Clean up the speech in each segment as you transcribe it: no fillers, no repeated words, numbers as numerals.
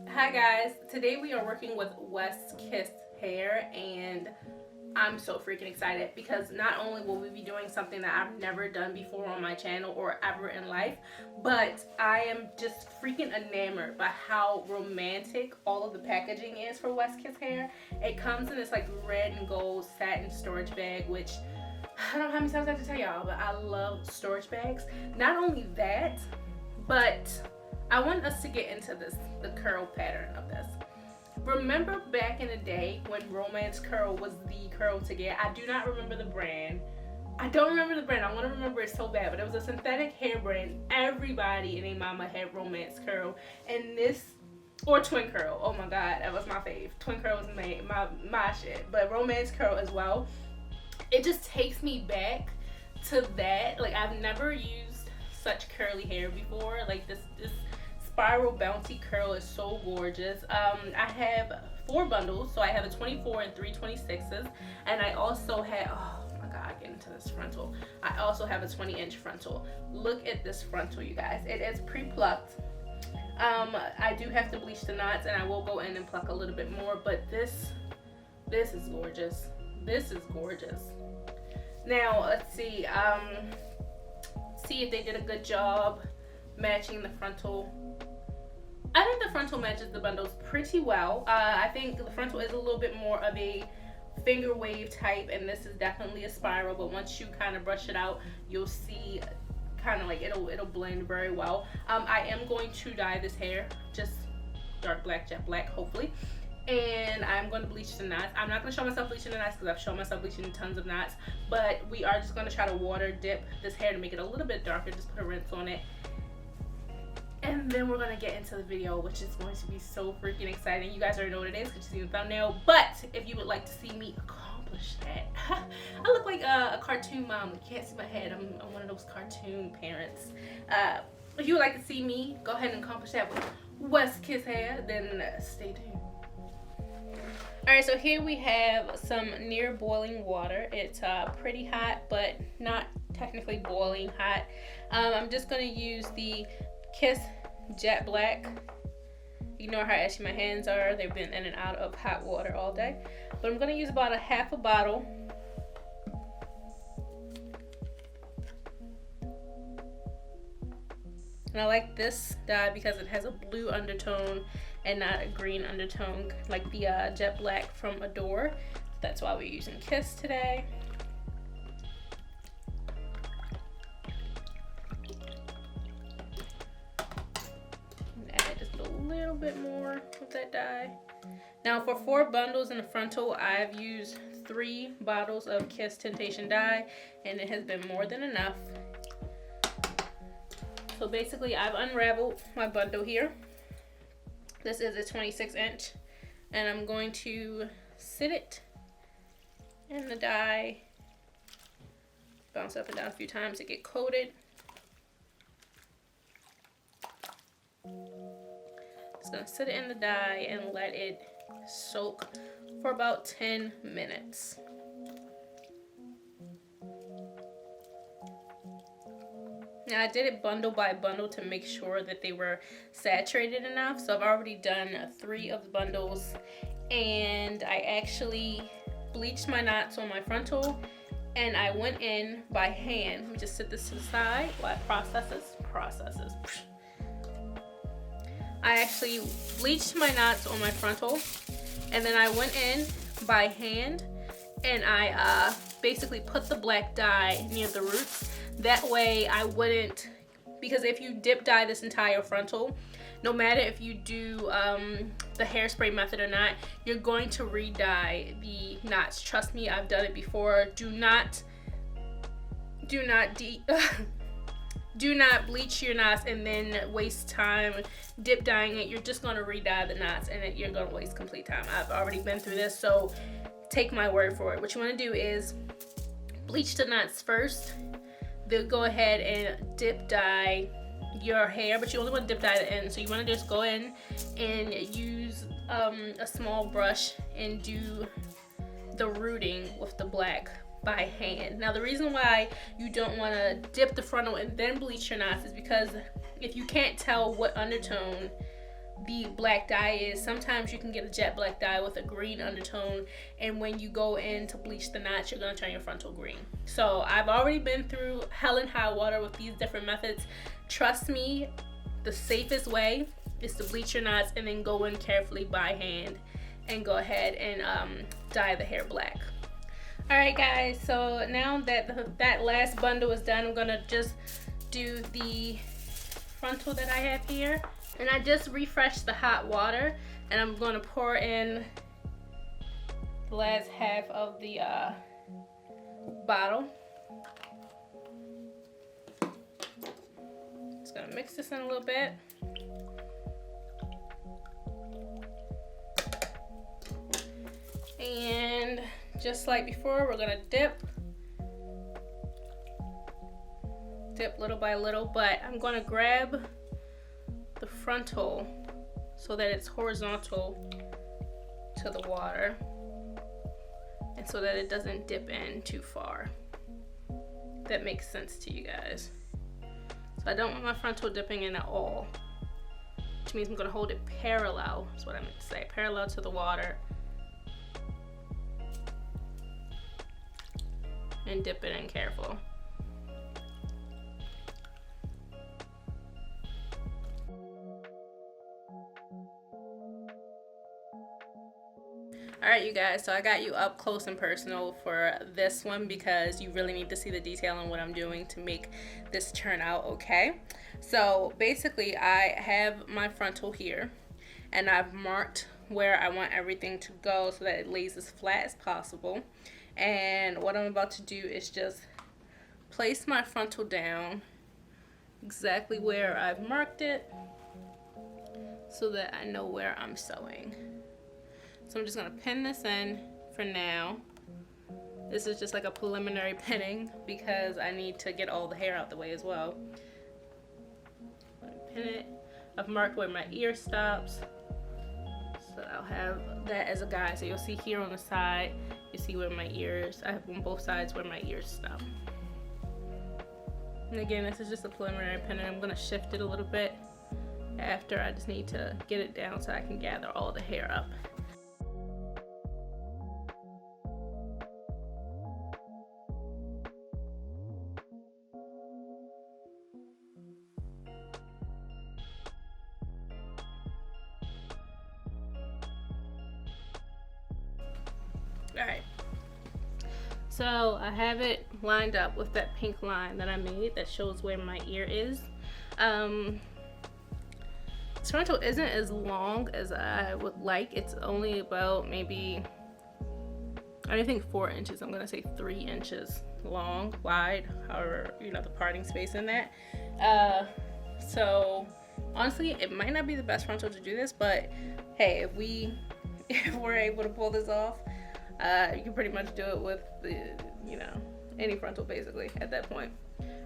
Hi guys, today we are working with WKWIG hair and I'm so freaking excited because not only will we be doing something that I've never done before on my channel or ever in life, but I am just freaking enamored by how romantic all of the packaging is for WKWIG hair. It comes in this like red and gold satin storage bag, which I don't know how many times I have to tell y'all, but I love storage bags. Not only that, but I want us to get into the curl pattern of this. Remember back in the day when Romance Curl was the curl to get? I do not remember the brand. I don't remember the brand. I want to remember it so bad, but it was a synthetic hair brand. Everybody and their mama had Romance Curl, and this or Twin Curl. Oh my god, that was my fave. Twin Curl was my shit, but Romance Curl as well. It just takes me back to that. Like, I've never used such curly hair before. Like this spiral bouncy curl is so gorgeous. I have 4 bundles, so I have a 24 and 3 26s, and I also have, oh my god, get into this frontal. I also have a 20-inch frontal. Look at this frontal, you guys. It is pre-plucked. I do have to bleach the knots, and I will go in and pluck a little bit more, but this is gorgeous. This is gorgeous. Now let's see if they did a good job matching the frontal. I think the frontal matches the bundles pretty well. I think the frontal is a little bit more of a finger wave type, and this is definitely a spiral, but once you kind of brush it out, you'll see kind of like it'll blend very well. I am going to dye this hair just dark black, jet black, hopefully, and I'm going to bleach the knots. I'm not going to show myself bleaching the knots because I've shown myself bleaching tons of knots, but we are just going to try to water dip this hair to make it a little bit darker. Just put a rinse on it, and then we're going to get into the video, which is going to be so freaking exciting. You guys already know what it is because you see the thumbnail, but if you would like to see me accomplish that, I look like a cartoon mom. You can't see my head. I'm one of those cartoon parents. If you would like to see me go ahead and accomplish that with WKWIG hair, then stay tuned. Alright, so here we have some near boiling water. It's pretty hot, but not technically boiling hot. I'm just going to use the Kiss Jet Black. Ignore how ashy my hands are. They've been in and out of hot water all day. But I'm going to use about a half a bottle. And I like this dye because it has a blue undertone and not a green undertone like the Jet Black from Adore. That's why we're using Kiss today. Add just a little bit more of that dye. Now for 4 bundles in the frontal, I've used 3 bottles of Kiss Temptation dye, and it has been more than enough. So basically, I've unraveled my bundle here. This is a 26-inch, and I'm going to sit it in the dye, bounce up and down a few times to get coated. Just gonna sit it in the dye and let it soak for about 10 minutes. Now I did it bundle by bundle to make sure that they were saturated enough. So I've already done 3 of the bundles, and I actually bleached my knots on my frontal, and I went in by hand. Let me just sit this to the side while it processes. I actually bleached my knots on my frontal, and then I went in by hand, and I basically put the black dye near the roots. That way I wouldn't, because if you dip dye this entire frontal, no matter if you do the hairspray method or not, you're going to re-dye the knots. Trust me, I've done it before. Do not bleach your knots and then waste time dip dyeing it. You're just going to re-dye the knots, and you're going to waste complete time. I've already been through this, so take my word for it. What you want to do is bleach the knots first, then go ahead and dip dye your hair, but you only want to dip dye the end. So you want to just go in and use a small brush and do the rooting with the black by hand. Now the reason why you don't want to dip the frontal and then bleach your knots is because if you can't tell what undertone the black dye is. Sometimes you can get a jet black dye with a green undertone, and when you go in to bleach the knots, you're going to turn your frontal green. So I've already been through hell and high water with these different methods. Trust me, the safest way is to bleach your knots and then go in carefully by hand and go ahead and dye the hair black. Alright guys, so now that that last bundle is done, I'm going to just do the frontal that I have here. And I just refreshed the hot water, and I'm going to pour in the last half of the bottle. Just going to mix this in a little bit. And just like before, we're going to dip little by little, but I'm going to grab the frontal so that it's horizontal to the water and so that it doesn't dip in too far. That makes sense to you guys. So I don't want my frontal dipping in at all, which means I'm going to hold it parallel. That's what I meant to say, parallel to the water, and dip it in careful. Alright you guys, so I got you up close and personal for this one because you really need to see the detail on what I'm doing to make this turn out okay. So basically I have my frontal here and I've marked where I want everything to go so that it lays as flat as possible. And what I'm about to do is just place my frontal down exactly where I've marked it so that I know where I'm sewing. So I'm just going to pin this in for now. This is just like a preliminary pinning because I need to get all the hair out the way as well. Pin it. I've marked where my ear stops. So I'll have that as a guide. So you'll see here on the side, you see where my ears, I have on both sides where my ears stop. And again, this is just a preliminary pinning. I'm going to shift it a little bit after. I just need to get it down so I can gather all the hair up. Alright, so I have it lined up with that pink line that I made that shows where my ear is. This frontal isn't as long as I would like. It's only about maybe, I don't think 4 inches. I'm going to say 3 inches long, wide, however, you know, the parting space in that. So honestly, it might not be the best frontal to do this, but hey, if we're able to pull this off, you can pretty much do it with the, you know, any frontal basically at that point.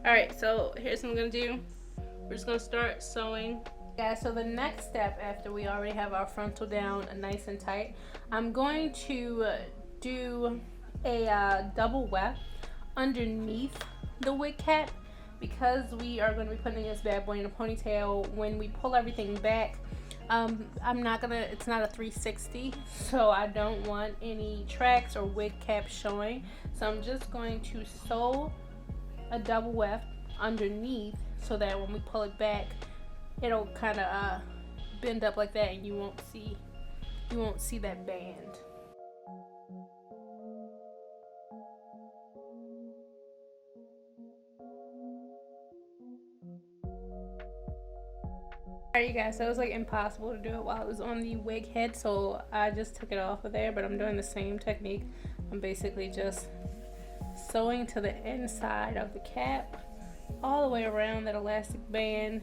Alright, so here's what I'm going to do. We're just going to start sewing. Yeah, so the next step after we already have our frontal down nice and tight, I'm going to do a double weft underneath the wig cap because we are going to be putting this bad boy in a ponytail. When we pull everything back, it's not a 360, so I don't want any tracks or wig caps showing. So I'm just going to sew a double weft underneath so that when we pull it back, it'll kind of bend up like that and you won't see that band. Alright you guys, so it was like impossible to do it while it was on the wig head, so I just took it off of there, but I'm doing the same technique. I'm basically just sewing to the inside of the cap all the way around that elastic band.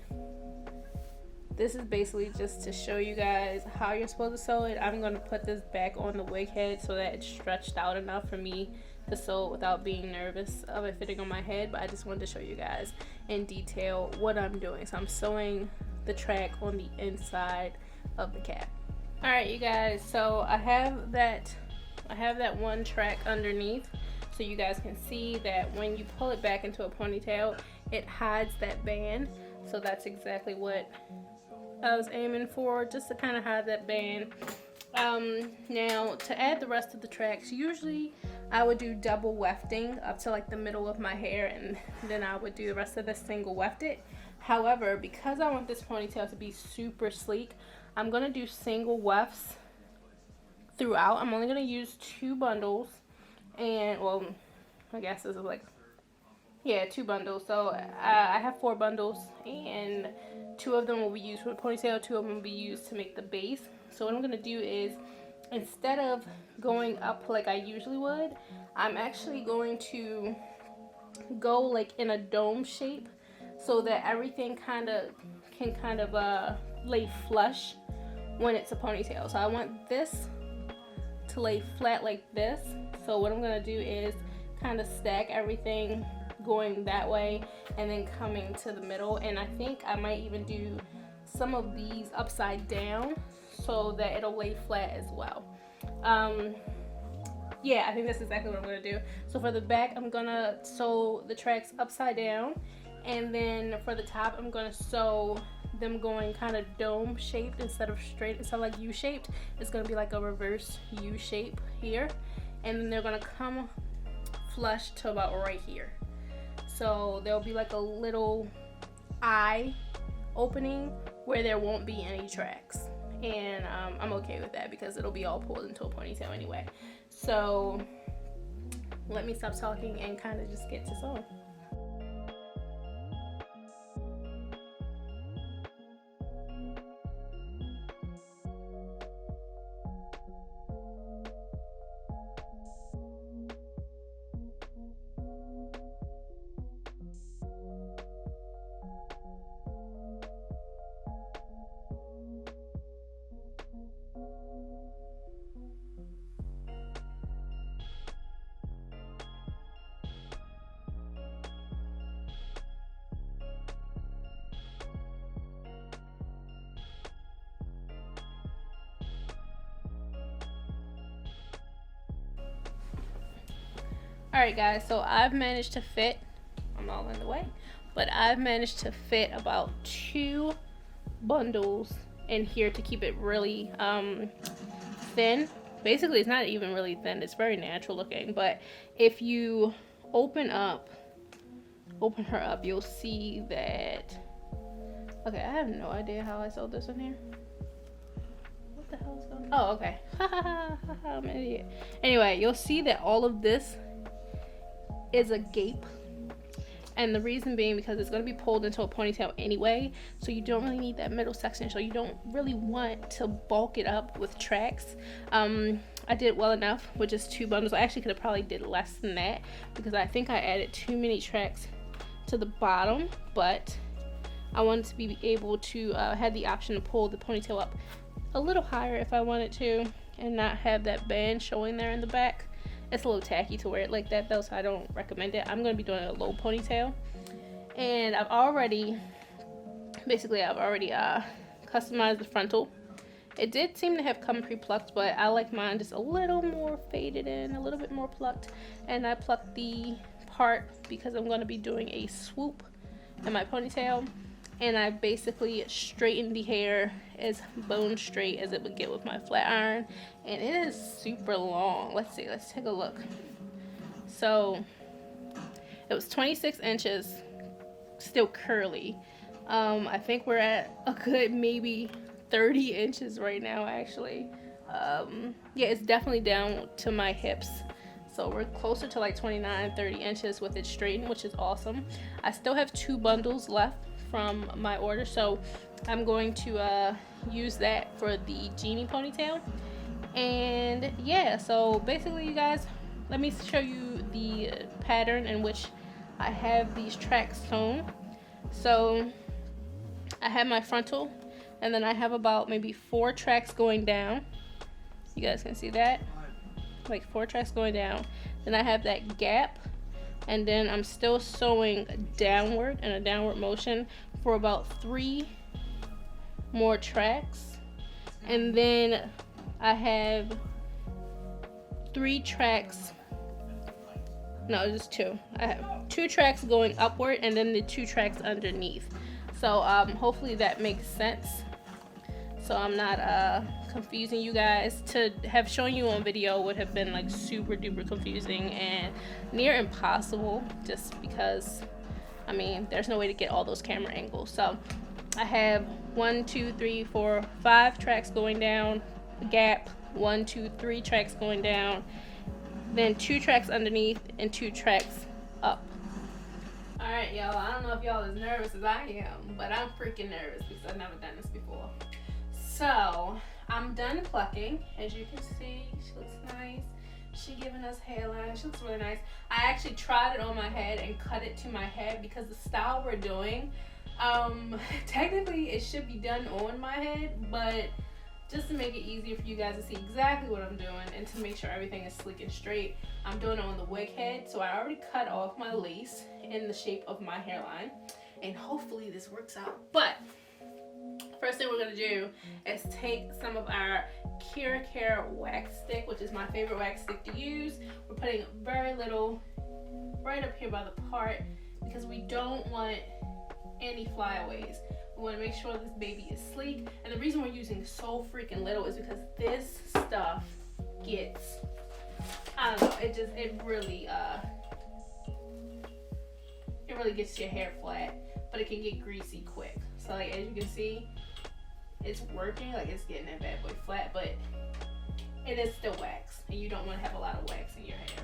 This is basically just to show you guys how you're supposed to sew it. I'm going to put this back on the wig head so that it's stretched out enough for me to sew it without being nervous of it fitting on my head, but I just wanted to show you guys in detail what I'm doing. So I'm sewing the track on the inside of the cap. Alright you guys, so I have that one track underneath so you guys can see that when you pull it back into a ponytail, it hides that band. So that's exactly what I was aiming for, just to kind of hide that band. Now to add the rest of the tracks, usually I would do double wefting up to like the middle of my hair, and then I would do the rest of the single wefted. However, because I want this ponytail to be super sleek, I'm gonna do single wefts throughout. I'm only gonna use 2 bundles, and well, I guess this is like, yeah, 2 bundles. So I have 4 bundles, and 2 of them will be used for the ponytail, 2 of them will be used to make the base. So what I'm gonna do is, instead of going up like I usually would, I'm actually going to go like in a dome shape, so that everything can lay flush when it's a ponytail. So I want this to lay flat like this. So what I'm gonna do is kind of stack everything going that way and then coming to the middle. And I think I might even do some of these upside down so that it'll lay flat as well. Yeah, I think that's exactly what I'm gonna do. So for the back, I'm gonna sew the tracks upside down, and then for the top, I'm gonna sew them going kind of dome shaped instead of straight. Instead of like U shaped, it's gonna be like a reverse U shape here, and then they're gonna come flush to about right here. So there'll be like a little eye opening where there won't be any tracks, and I'm okay with that because it'll be all pulled into a ponytail anyway. So let me stop talking and kind of just get to sewing. Alright guys, so I've managed to fit, I'm all in the way, but I've managed to fit about 2 bundles in here to keep it really thin. Basically, it's not even really thin, it's very natural looking, but if you open her up, you'll see that, okay, I have no idea how I sewed this in here. What the hell is going on? Oh, okay. I'm an idiot. Anyway, you'll see that all of this is a gape, and the reason being because it's going to be pulled into a ponytail anyway, so you don't really need that middle section, so you don't really want to bulk it up with tracks. I did well enough with just 2 bundles. I actually could have probably did less than that because I think I added too many tracks to the bottom, but I wanted to be able to have the option to pull the ponytail up a little higher if I wanted to and not have that band showing there in the back. It's a little tacky to wear it like that though, so I don't recommend it. I'm going to be doing a low ponytail, and I've already customized the frontal. It did seem to have come pre-plucked, but I like mine just a little more faded in, a little bit more plucked, and I plucked the part because I'm going to be doing a swoop in my ponytail, and I basically straightened the hair as bone straight as it would get with my flat iron, and it is super long. Let's see, let's take a look. So it was 26 inches, still curly. I think we're at a good maybe 30 inches right now actually. Yeah, it's definitely down to my hips, so we're closer to like 29-30 inches with it straightened, which is awesome. I still have 2 bundles left from my order, so I'm going to use that for the genie ponytail. And yeah, so basically you guys, let me show you the pattern in which I have these tracks sewn. So I have my frontal, and then I have about maybe 4 tracks going down. You guys can see that, like 4 tracks going down. Then I have that gap, and then I'm still sewing downward in a downward motion for about 3 more tracks, and then I have 3 tracks, no, just 2. I have 2 tracks going upward and then the 2 tracks underneath. So hopefully that makes sense. so I'm not confusing you guys. To have shown you on video would have been like super duper confusing and near impossible, just because I mean there's no way to get all those camera angles. So I have 1, 2, 3, 4, 5 tracks going down, gap, 1, 2, 3 tracks going down, then 2 tracks underneath and 2 tracks up. Alright, y'all, I don't know if y'all as nervous as I am, but I'm freaking nervous because I've never done this before. So, I'm done plucking. As you can see, she looks nice. She giving us hairline. She looks really nice. I actually tried it on my head and cut it to my head because the style we're doing, technically it should be done on my head, but just to make it easier for you guys to see exactly what I'm doing and to make sure everything is sleek and straight, I'm doing it on the wig head. So I already cut off my lace in the shape of my hairline, and hopefully this works out. But first thing we're gonna do is take some of our Care wax stick, which is my favorite wax stick to use. We're putting very little right up here by the part because we don't want any flyaways. We want to make sure this baby is sleek, and the reason we're using so freaking little is because this stuff gets, I don't know, it really gets your hair flat, but it can get greasy quick. So like, as you can see, it's working, like it's getting that bad boy flat, but it is still wax, and you don't want to have a lot of wax in your hair.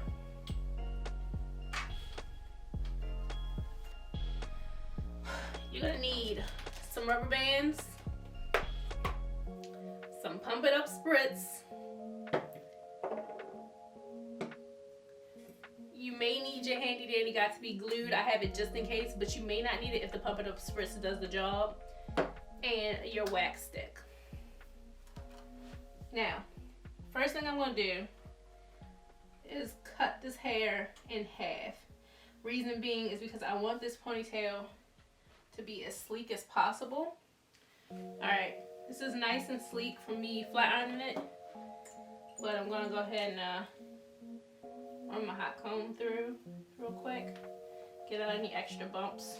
You're gonna need some rubber bands, some pump it up spritz. You may need your handy dandy guy to be glued. I have it just in case, but you may not need it if the pump it up spritz does the job. And your wax stick. Now, first thing I'm gonna do is cut this hair in half. Reason being is because I want this ponytail to be as sleek as possible. Alright, this is nice and sleek from me flat ironing it, but I'm gonna go ahead and run my hot comb through real quick, get out any extra bumps.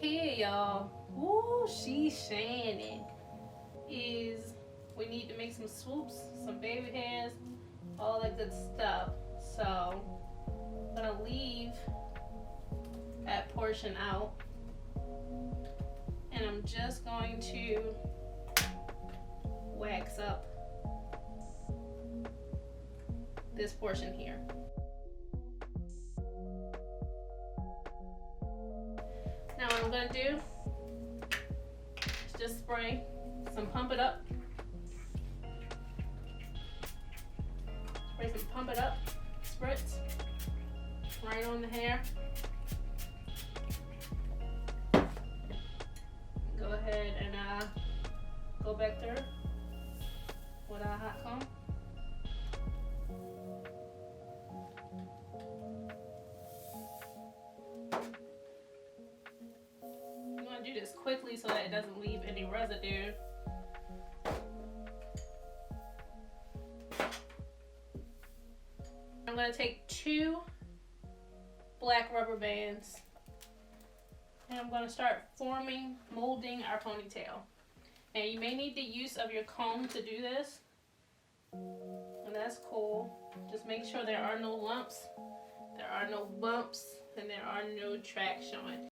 Okay, y'all. Ooh, she's shining. We need to make some swoops, some baby hairs, all that good stuff. So I'm gonna leave that portion out, and I'm just going to wax up this portion here. Now what I'm gonna do is just spray some Pump It Up. Spray some Pump It Up spritz. right on the hair. Go ahead and go back through with our hot comb. You want to do this quickly so that it doesn't leave any residue. I'm going to take 2 black rubber bands and I'm going to start molding our ponytail. Now you may need the use of your comb to do this, and that's cool. Just make sure there are no lumps, there are no bumps, and there are no tracks showing.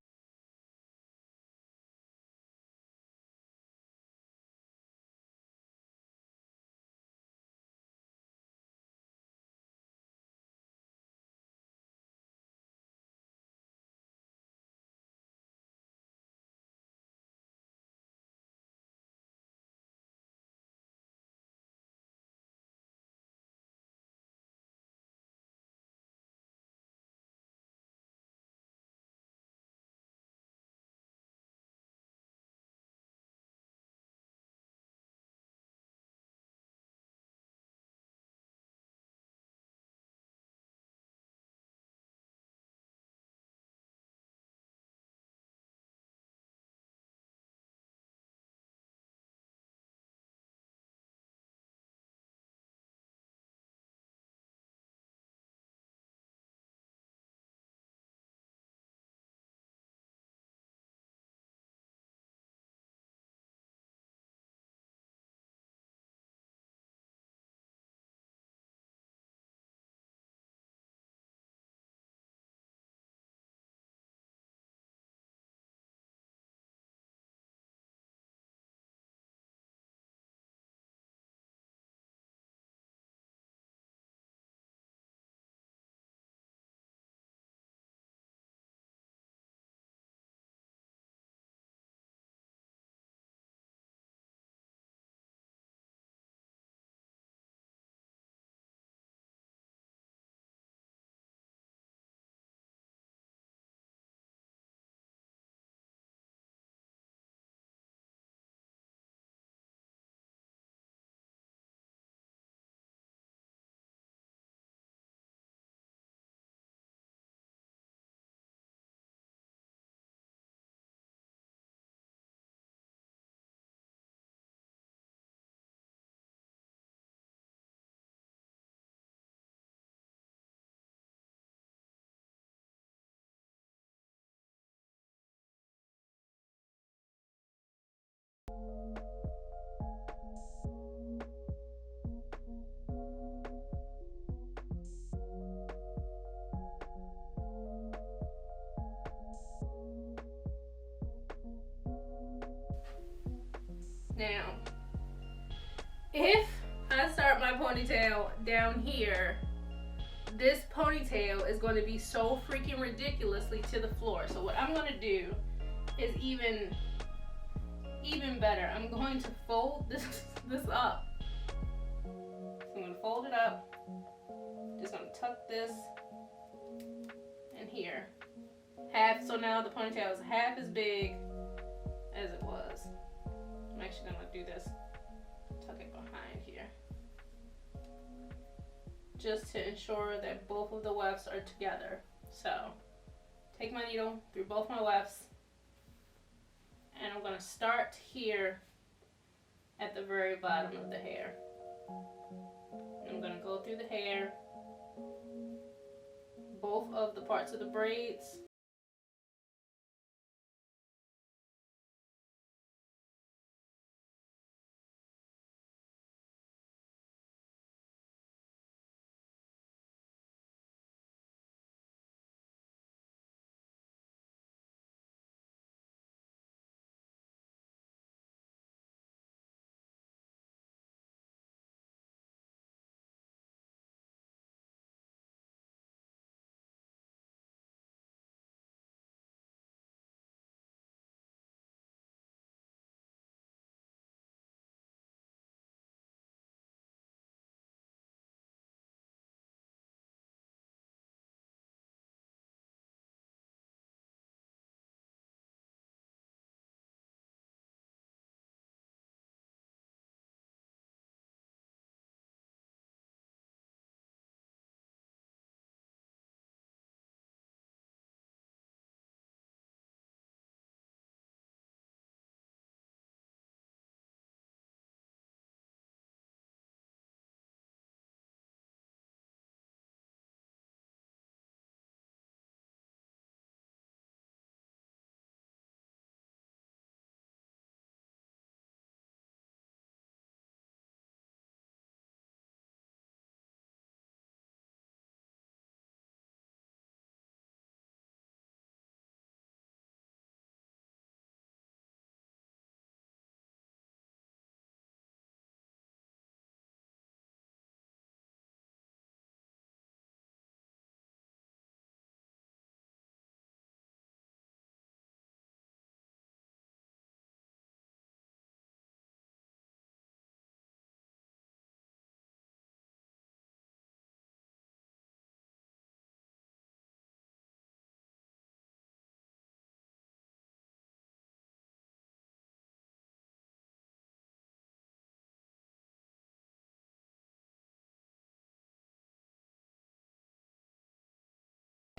Now, if I start my ponytail down here, this ponytail is going to be so freaking ridiculously to the floor. So what I'm going to do is even better. I'm going to fold this up. So I'm going to fold it up. Just going to tuck this in here. So now the ponytail is half as big as it was. I'm actually going to do this. Tuck it behind here. Just to ensure that both of the wefts are together. So, take my needle through both my wefts, and I'm going to start here at the very bottom of the hair. I'm going to go through the hair, both of the parts of the braids.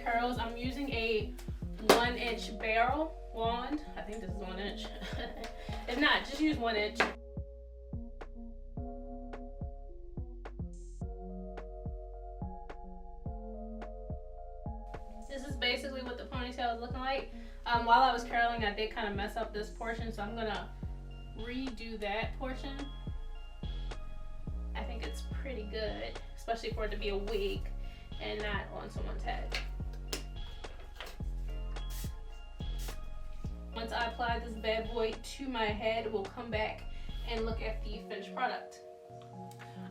Curls, I'm using a 1-inch barrel wand. I think this is 1 inch. If not, just use 1 inch. This is basically what the ponytail is looking like. While I was curling, I did kind of mess up this portion, so I'm gonna redo that portion. I think it's pretty good, especially for it to be a wig and not on someone's head. Once I apply this bad boy to my head, we'll come back and look at the finished product.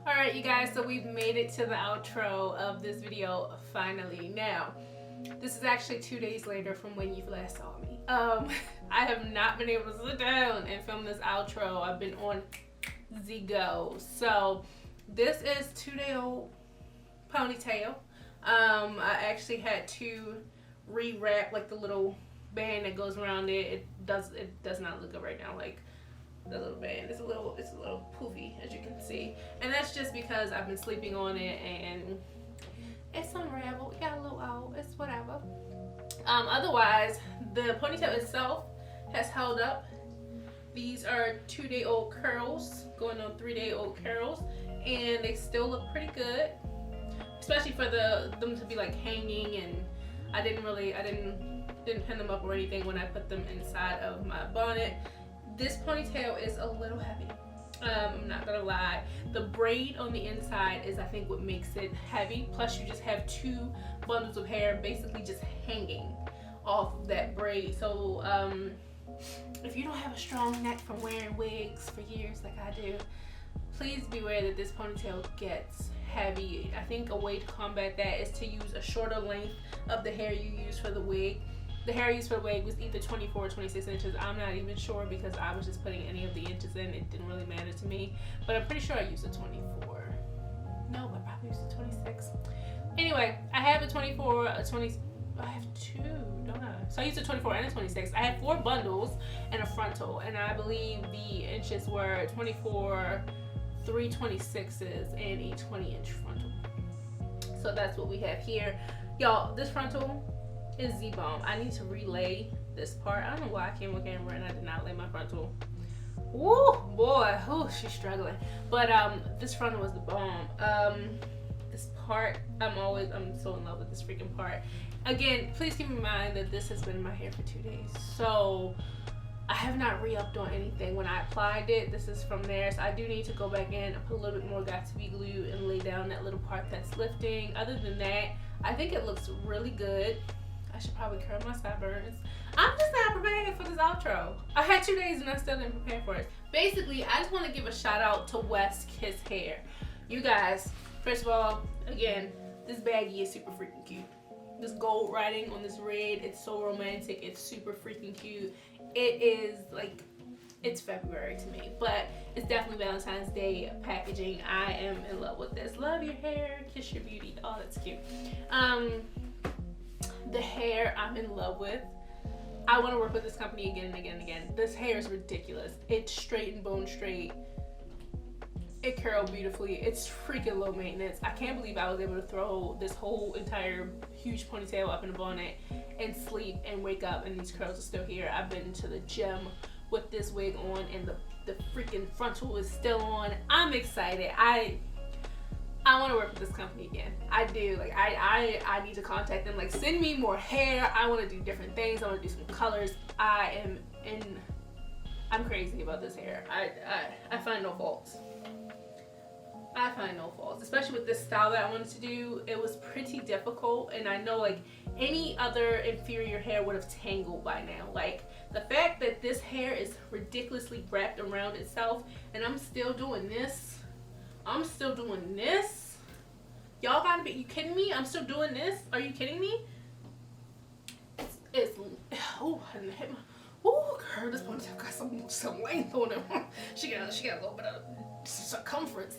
Alright you guys, so we've made it to the outro of this video finally. Now, this is actually 2 days later from when you last saw me. I have not been able to sit down and film this outro. I've been on the go. So this is 2-day-old ponytail. I actually had to rewrap like the little band that goes around it. It does not look good right now. Like the little band, it's a little poofy, as you can see, and that's just because I've been sleeping on it and it's unraveled. It got a little out. It's whatever. Otherwise, the ponytail itself has held up. These are 2-day-old curls going on 3-day-old curls, and they still look pretty good, especially for them to be like hanging. And I didn't pin them up or anything when I put them inside of my bonnet. This ponytail is a little heavy. I'm not gonna lie. The braid on the inside is, I think, what makes it heavy. Plus, you just have 2 bundles of hair basically just hanging off of that braid. So, if you don't have a strong neck from wearing wigs for years like I do, please beware that this ponytail gets heavy. I think a way to combat that is to use a shorter length of the hair you use for the wig. The hair I used for the wig was either 24 or 26 inches. I'm not even sure because I was just putting any of the inches in. It didn't really matter to me. But I'm pretty sure I used a 24. No, I probably used a 26. Anyway, I have a 24, a 20. I have 2, don't I? So I used a 24 and a 26. I had 4 bundles and a frontal. And I believe the inches were 24, 3 26s, and a 20-inch frontal. So that's what we have here. Y'all, this frontal is the bomb. I need to relay this part. I don't know why I came on camera and I did not lay my frontal. Woo, boy, oh, she's struggling. But this frontal was the bomb. This part, I'm so in love with this freaking part. Again, please keep in mind that this has been in my hair for 2 days, so I have not re-upped on anything. When I applied it, this is from there, so I do need to go back in and put a little bit more Got2b glue and lay down that little part that's lifting. Other than that, I think it looks really good. I should probably curl my sideburns. I'm just not prepared for this outro. I had 2 days and I still didn't prepare for it. Basically, I just want to give a shout out to WKWIG hair. You guys, first of all, again, this baggie is super freaking cute. This gold writing on this red, it's so romantic. It's super freaking cute. It is like, it's February to me, but it's definitely Valentine's Day packaging. I am in love with this. Love your hair, kiss your beauty. Oh, that's cute. The hair I'm in love with. I want to work with this company again and again and again. This hair is ridiculous. It's straight and bone straight. It curled beautifully. It's freaking low maintenance. I can't believe I was able to throw this whole entire huge ponytail up in a bonnet and sleep and wake up and these curls are still here. I've been to the gym with this wig on and the freaking frontal is still on. I'm excited. I want to work with this company again. I do. Like I need to contact them. Like, send me more hair. I want to do different things. I want to do some colors. I'm crazy about this hair. I find no faults. I find no faults, especially with this style that I wanted to do. It was pretty difficult, and I know like any other inferior hair would have tangled by now. Like, the fact that this hair is ridiculously wrapped around itself and I'm still doing this. Y'all gotta be, you kidding me? I'm still doing this? Are you kidding me? Oh, I didn't hit my, oh girl, this ponytail got some length on it. She got a little bit of circumference.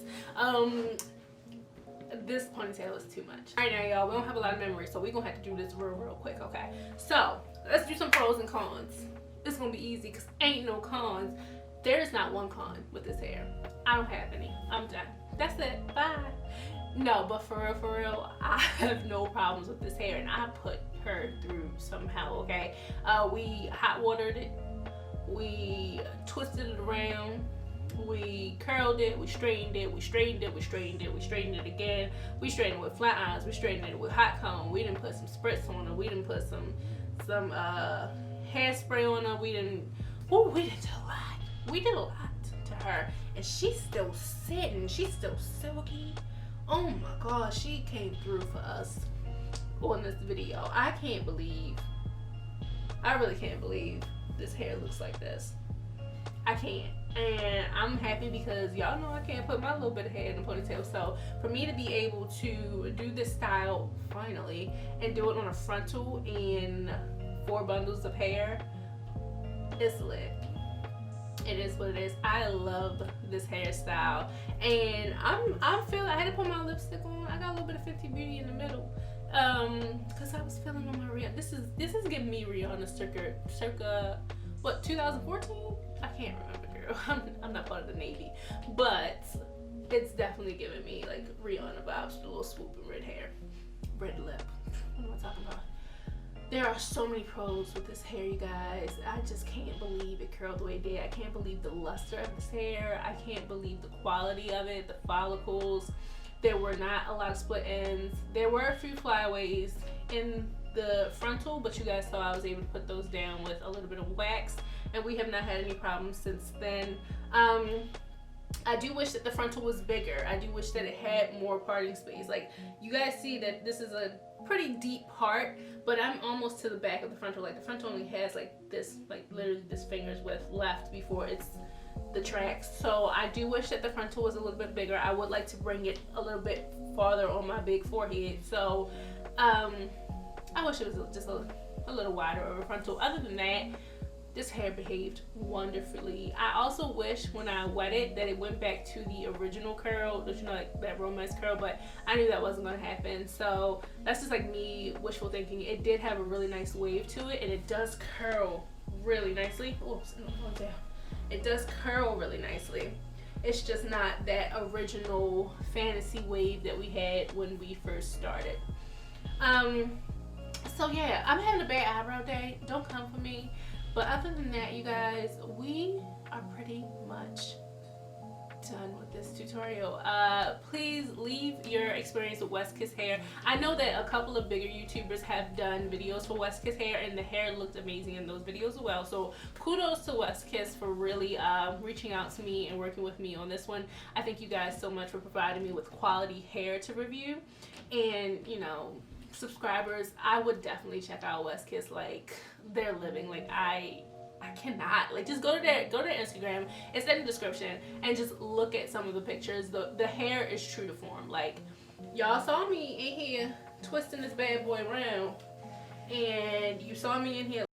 This ponytail is too much. All right, now y'all, we don't have a lot of memory, so we're gonna have to do this real quick, okay? So let's do some pros and cons. It's gonna be easy because ain't no cons. There's not one con with this hair. I don't have any. I'm done. That's it. Bye. No, but for real, I have no problems with this hair, and I put her through somehow, okay? We hot watered it, we twisted it around, we curled it, we straightened it, we straightened it, we straightened it, we straightened it again, we straightened it with flat irons, we straightened it with hot comb, we didn't put some spritz on it, we didn't put some hairspray on her, we did a lot. We did a lot to her, and she's still sitting, she's still silky. Oh my gosh, she came through for us on this video. I really can't believe this hair looks like this. I can't. And I'm happy because y'all know I can't put my little bit of hair in a ponytail. So for me to be able to do this style finally and do it on a frontal in 4 bundles of hair, it's lit. It is what it is. I love this hairstyle, and I'm feeling. I had to put my lipstick on. I got a little bit of 50 Beauty in the middle, cause I was feeling on my Rihanna. This is giving me Rihanna circa what, 2014? I can't remember, girl. I'm not part of the Navy, but it's definitely giving me like Rihanna vibes with a little swoop and red hair, red lip. What am I talking about? There are so many pros with this hair, you guys. I just can't believe it curled the way it did. I can't believe the luster of this hair. I can't believe the quality of it, the follicles. There were not a lot of split ends. There were a few flyaways in the frontal, but you guys saw I was able to put those down with a little bit of wax, and we have not had any problems since then. I do wish that the frontal was bigger. I do wish that it had more parting space. Like, you guys see that this is a pretty deep part, but I'm almost to the back of the frontal. Like, the frontal only has like this, like literally this finger's width left before it's the tracks. So I do wish that the frontal was a little bit bigger. I would like to bring it a little bit farther on my big forehead. So I wish it was just a little wider of a frontal. Other than that, this hair behaved wonderfully. I also wish when I wet it that it went back to the original curl, don't you know, like that romance curl, but I knew that wasn't gonna happen. So that's just like me wishful thinking. It did have a really nice wave to it, and it does curl really nicely. Oops, it does curl really nicely. It's just not that original fantasy wave that we had when we first started. So yeah, I'm having a bad eyebrow day. Don't come for me. But other than that, you guys, we are pretty much done with this tutorial. Please leave your experience with West Kiss hair. I know that a couple of bigger YouTubers have done videos for West Kiss hair, and the hair looked amazing in those videos as well. So kudos to West Kiss for really reaching out to me and working with me on this one. I thank you guys so much for providing me with quality hair to review. And, you know, subscribers, I would definitely check out West Kiss. Like, they're living. Like, I cannot, like, just go to their Instagram, it's in the description, and just look at some of the pictures. The hair is true to form. Like, y'all saw me in here twisting this bad boy around, and you saw me in here